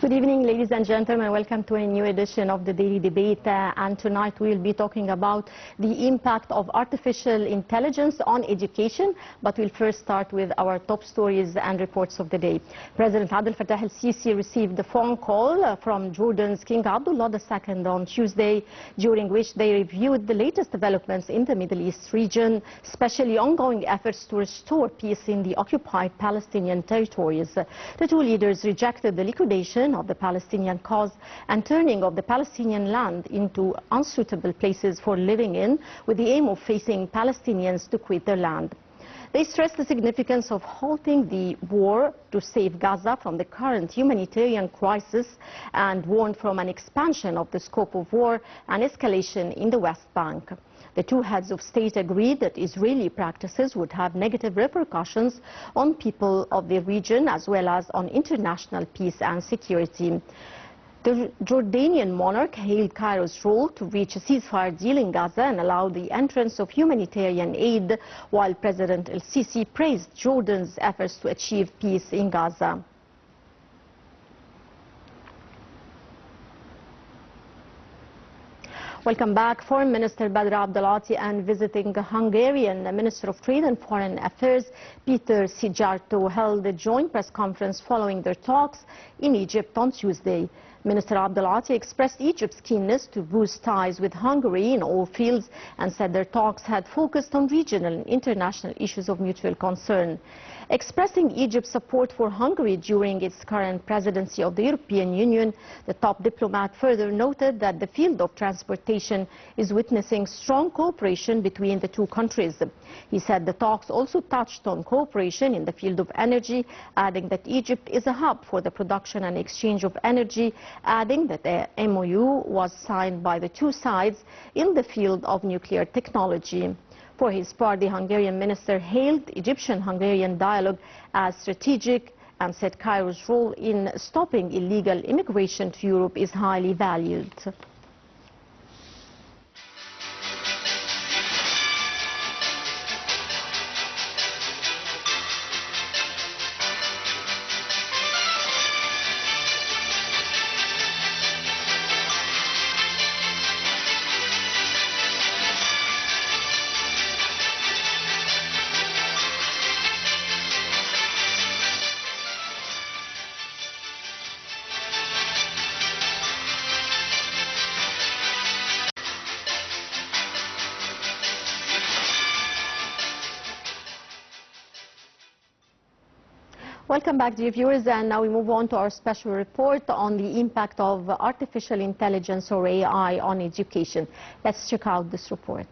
Good evening, ladies and gentlemen. Welcome to a new edition of the Daily Debate. And tonight we'll be talking about the impact of artificial intelligence on education. But we'll first start with our top stories and reports of the day. President Abdel Fattah el-Sisi received a phone call from Jordan's King Abdullah II on Tuesday, during which they reviewed the latest developments in the Middle East region, especially ongoing efforts to restore peace in the occupied Palestinian territories. The two leaders rejected the liquidation of the Palestinian cause and turning of the Palestinian land into unsuitable places for living in, with the aim of facing Palestinians to quit their land. They stressed the significance of halting the war to save Gaza from the current humanitarian crisis and warned from an expansion of the scope of war and escalation in the West Bank. The two heads of state agreed that Israeli practices would have negative repercussions on people of the region as well as on international peace and security. The Jordanian monarch hailed Cairo's role to reach a ceasefire deal in Gaza and allow the entrance of humanitarian aid, while President el-Sisi praised Jordan's efforts to achieve peace in Gaza. Welcome back. Foreign Minister Badr Abdelati and visiting Hungarian Minister of Trade and Foreign Affairs Peter Szijjártó held a joint press conference following their talks in Egypt on Tuesday. Minister Abdelati expressed Egypt's keenness to boost ties with Hungary in all fields and said their talks had focused on regional and international issues of mutual concern. Expressing Egypt's support for Hungary during its current presidency of the European Union, the top diplomat further noted that the field of transportation is witnessing strong cooperation between the two countries. He said the talks also touched on cooperation in the field of energy, adding that Egypt is a hub for the production and exchange of energy, adding that the MOU was signed by the two sides in the field of nuclear technology. For his part, the Hungarian minister hailed Egyptian-Hungarian dialogue as strategic and said Cairo's role in stopping illegal immigration to Europe is highly valued. Welcome back, dear viewers, and now we move on to our special report on the impact of artificial intelligence or AI on education. Let's check out this report.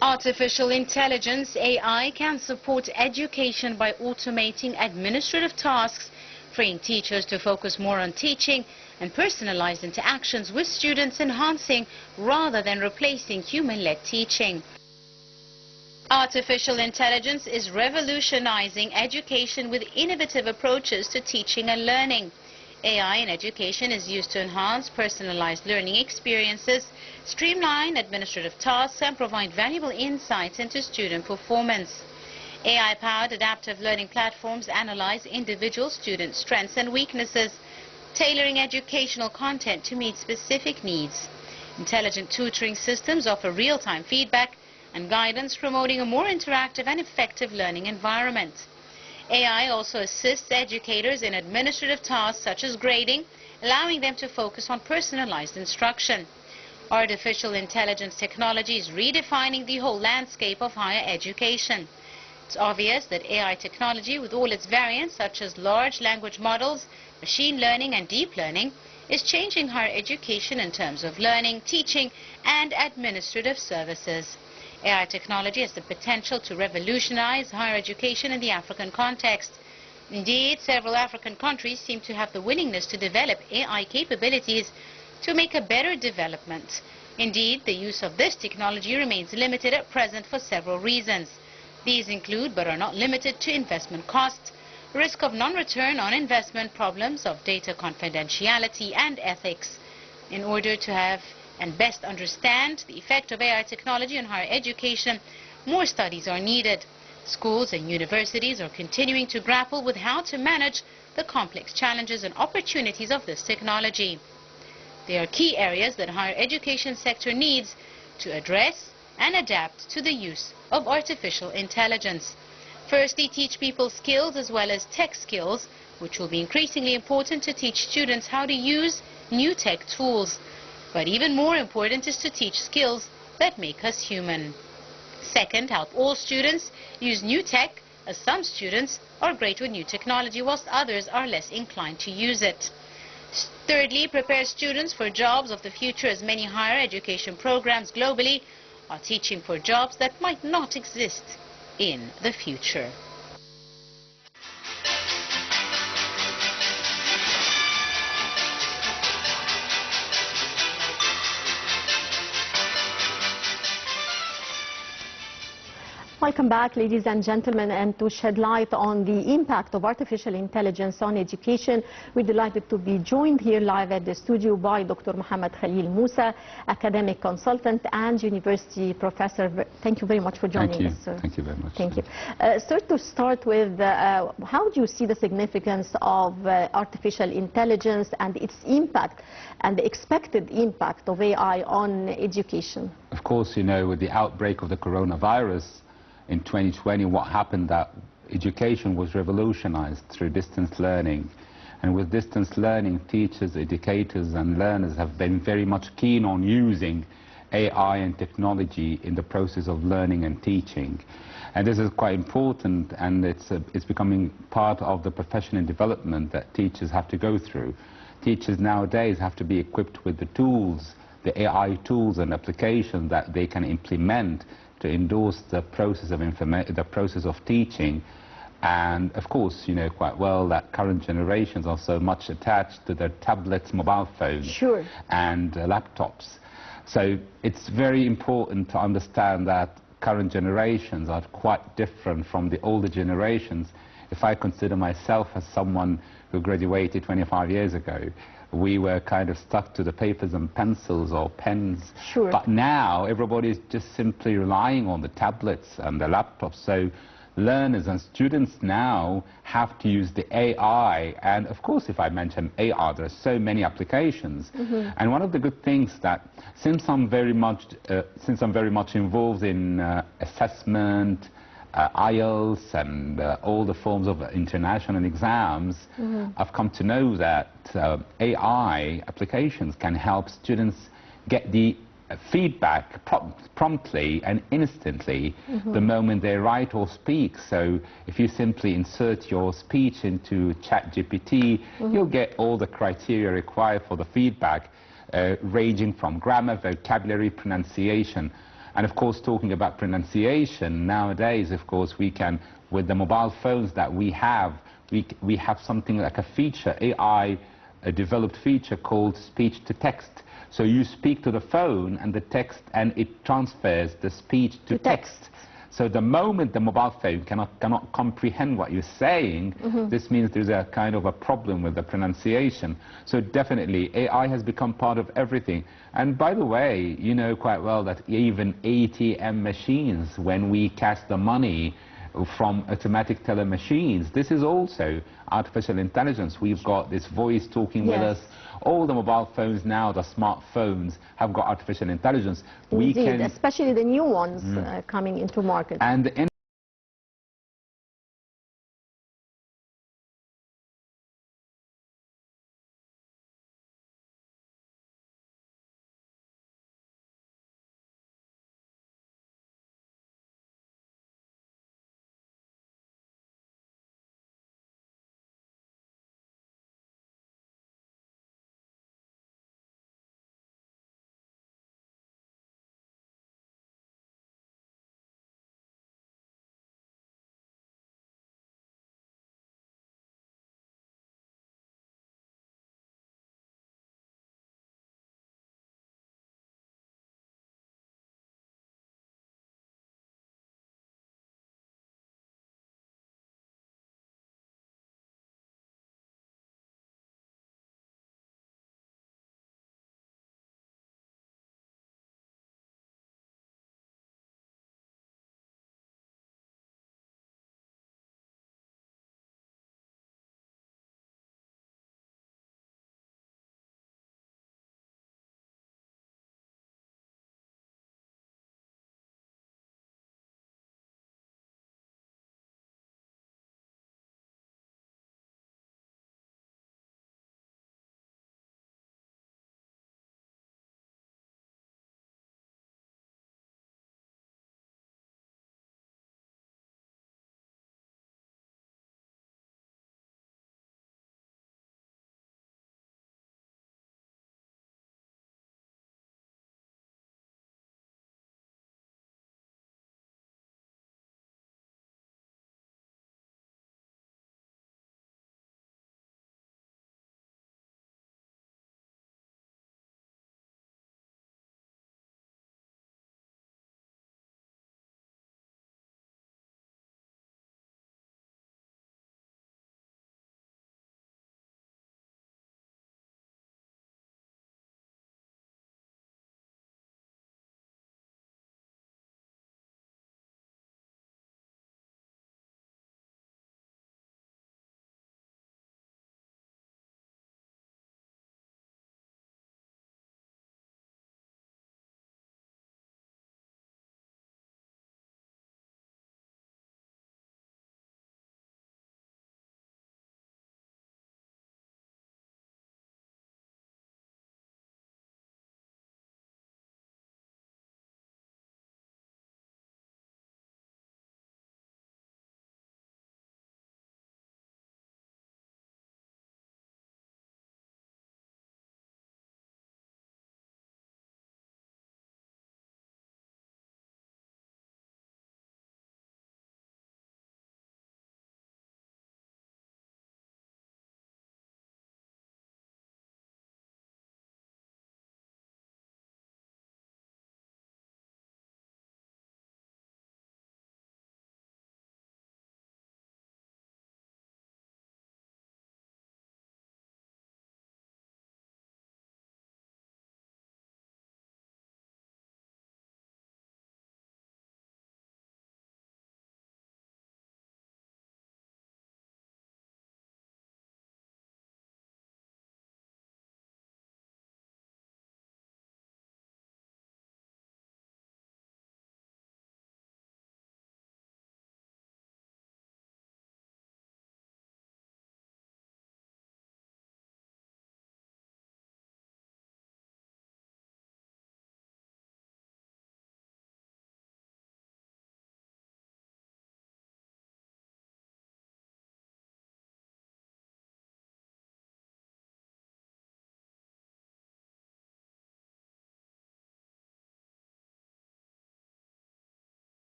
Artificial intelligence, AI, can support education by automating administrative tasks, freeing teachers to focus more on teaching and personalized interactions with students, enhancing rather than replacing human-led teaching. Artificial intelligence is revolutionizing education with innovative approaches to teaching and learning. AI in education is used to enhance personalized learning experiences, streamline administrative tasks, and provide valuable insights into student performance. AI-powered adaptive learning platforms analyze individual student strengths and weaknesses, tailoring educational content to meet specific needs. Intelligent tutoring systems offer real-time feedback and guidance, promoting a more interactive and effective learning environment. AI also assists educators in administrative tasks such as grading, allowing them to focus on personalized instruction. Artificial intelligence technology is redefining the whole landscape of higher education. It's obvious that AI technology, with all its variants such as large language models, machine learning and deep learning, is changing higher education in terms of learning, teaching and administrative services. AI technology has the potential to revolutionize higher education in the African context. Indeed, several African countries seem to have the willingness to develop AI capabilities to make a better development. Indeed, the use of this technology remains limited at present for several reasons. These include, but are not limited to, investment costs, risk of non-return on investment, problems of data confidentiality and ethics. In order to have and best understand the effect of AI technology on higher education, more studies are needed. Schools and universities are continuing to grapple with how to manage the complex challenges and opportunities of this technology. There are key areas that higher education sector needs to address and adapt to the use of artificial intelligence. Firstly, teach people skills as well as tech skills, which will be increasingly important to teach students how to use new tech tools. But even more important is to teach skills that make us human. Second, help all students use new tech, as some students are great with new technology whilst others are less inclined to use it. Thirdly, prepare students for jobs of the future, as many higher education programs globally are teaching for jobs that might not exist in the future. Welcome back, ladies and gentlemen, and to shed light on the impact of artificial intelligence on education, we're delighted to be joined here live at the studio by Dr. Mohamed Khalil Musa, academic consultant and university professor. Thank you very much for joining us, sir. Thank you very much. Thank you. Sir, to start with, how do you see the significance of artificial intelligence and its impact and the expected impact of AI on education? Of course, you know, with the outbreak of the coronavirus, in 2020, what happened that education was revolutionized through distance learning. And with distance learning, teachers, educators and learners have been very much keen on using AI and technology in the process of learning and teaching. And this is quite important, and it's becoming part of the professional development that teachers have to go through. Teachers nowadays have to be equipped with the tools, the AI tools and applications that they can implement to endorse the process of teaching. And of course, you know quite well that current generations are so much attached to their tablets, mobile phones, sure, and laptops. So it's very important to understand that current generations are quite different from the older generations. If I consider myself as someone who graduated 25 years ago, we were kind of stuck to the papers and pencils or pens. Sure. But now everybody's just simply relying on the tablets and the laptops. So learners and students now have to use the AI. And of course, if I mention AI, there are so many applications. Mm-hmm. And one of the good things that since I'm very much involved in assessment, IELTS and all the forms of international exams, mm-hmm. I've come to know that AI applications can help students get the feedback promptly and instantly, mm-hmm. the moment they write or speak. So if you simply insert your speech into ChatGPT, mm-hmm. you'll get all the criteria required for the feedback, ranging from grammar, vocabulary, pronunciation. And of course, talking about pronunciation, nowadays, of course, we can, with the mobile phones that we have something like a feature, AI, a developed feature called speech to text. So you speak to the phone and the text, and it transfers the speech to text. So the moment the mobile phone cannot comprehend what you're saying, mm-hmm. this means there's a kind of a problem with the pronunciation. So definitely AI has become part of everything. And by the way, you know quite well that even ATM machines, when we cash the money from automatic teller machines, this is also artificial intelligence. We've got this voice talking with us. All the mobile phones now, the smartphones, have got artificial intelligence. Indeed, especially the new ones coming into market. And